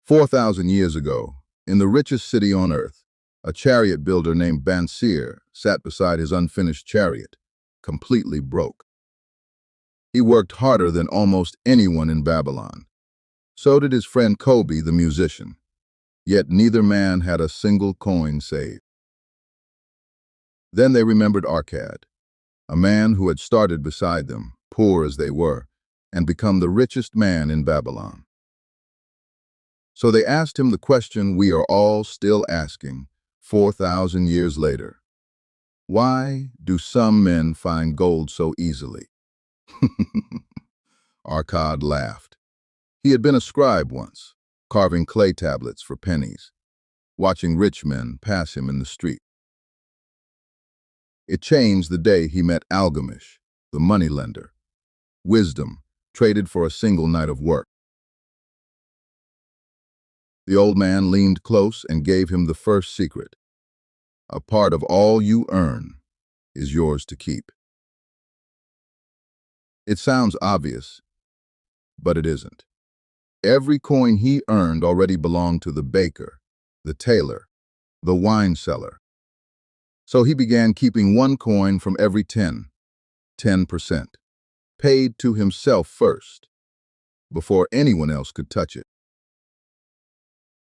4,000 years ago, in the richest city on earth, a chariot builder named Dabasir sat beside his unfinished chariot, completely broke. He worked harder than almost anyone in Babylon. So did his friend Kobe, the musician. Yet neither man had a single coin saved. Then they remembered Arkad, a man who had started beside them, poor as they were, and become the richest man in Babylon. So they asked him the question we are all still asking 4,000 years later. Why do some men find gold so easily? Arkad laughed. He had been a scribe once, carving clay tablets for pennies, watching rich men pass him in the street. It changed the day he met Algamish, the moneylender. Wisdom, traded for a single night of work. The old man leaned close and gave him the first secret. A part of all you earn is yours to keep. It sounds obvious, but it isn't. Every coin he earned already belonged to the baker, the tailor, the wine seller. So he began keeping one coin from every 10%, paid to himself first, before anyone else could touch it.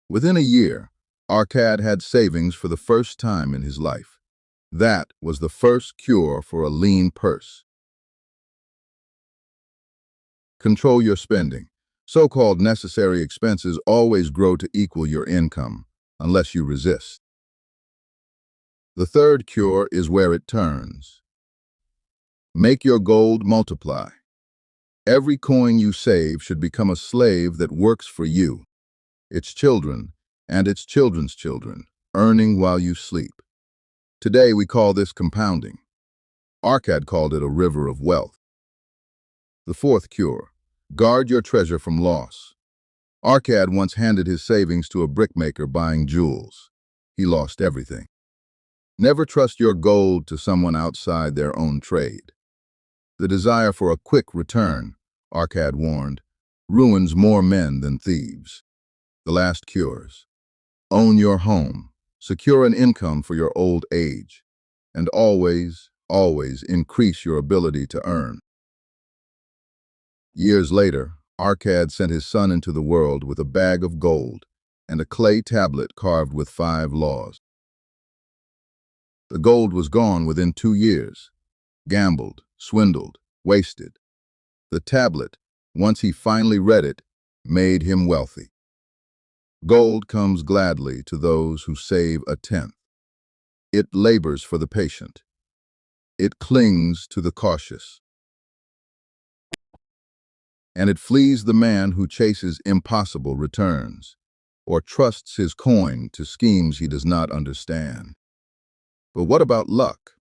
Within a year, Arkad had savings for the first time in his life. That was the first cure for a lean purse. Control your spending. So-called necessary expenses always grow to equal your income, unless you resist. The third cure is where it turns. Make your gold multiply. Every coin you save should become a slave that works for you, its children, and its children's children, earning while you sleep. Today we call this compounding. Arkad called it a river of wealth. The fourth cure, guard your treasure from loss. Arkad once handed his savings to a brickmaker buying jewels. He lost everything. Never trust your gold to someone outside their own trade. The desire for a quick return, Arkad warned, ruins more men than thieves. The last cures. Own your home, secure an income for your old age, and always increase your ability to earn. Years later, Arkad sent his son into the world with a bag of gold and a clay tablet carved with 5 laws. The gold was gone within 2 years. Gambled, swindled, wasted. The tablet, once he finally read it, made him wealthy. Gold comes gladly to those who save a tenth. It labors for the patient. It clings to the cautious. And it flees the man who chases impossible returns, or trusts his coin to schemes he does not understand. But what about luck?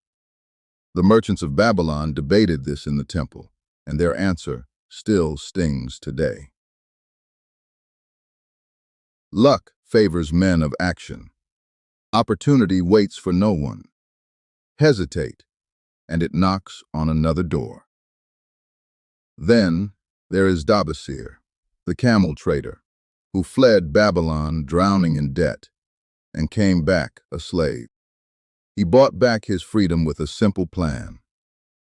The merchants of Babylon debated this in the temple, and their answer still stings today. Luck favors men of action. Opportunity waits for no one. Hesitate, and it knocks on another door. Then there is Dabasir, the camel trader, who fled Babylon drowning in debt and came back a slave. He bought back his freedom with a simple plan.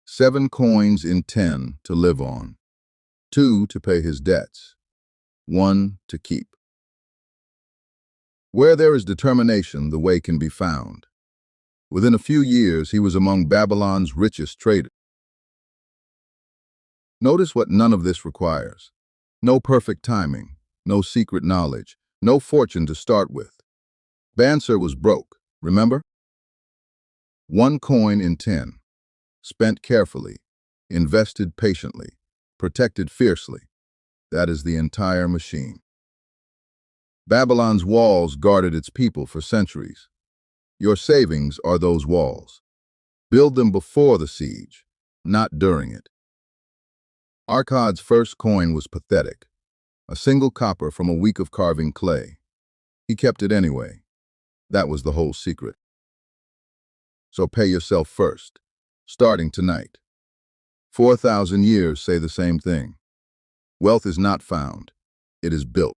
7 coins in 10 to live on, 2 to pay his debts, 1 to keep. Where there is determination, the way can be found. Within a few years, he was among Babylon's richest traders. Notice what none of this requires. No perfect timing, no secret knowledge, no fortune to start with. Dabasir was broke, remember? 1 coin in 10, spent carefully, invested patiently, protected fiercely. That is the entire machine. Babylon's walls guarded its people for centuries. Your savings are those walls. Build them before the siege, not during it. Arkad's first coin was pathetic, a single copper from a week of carving clay. He kept it anyway. That was the whole secret. So pay yourself first, starting tonight. 4,000 years say the same thing. Wealth is not found, it is built.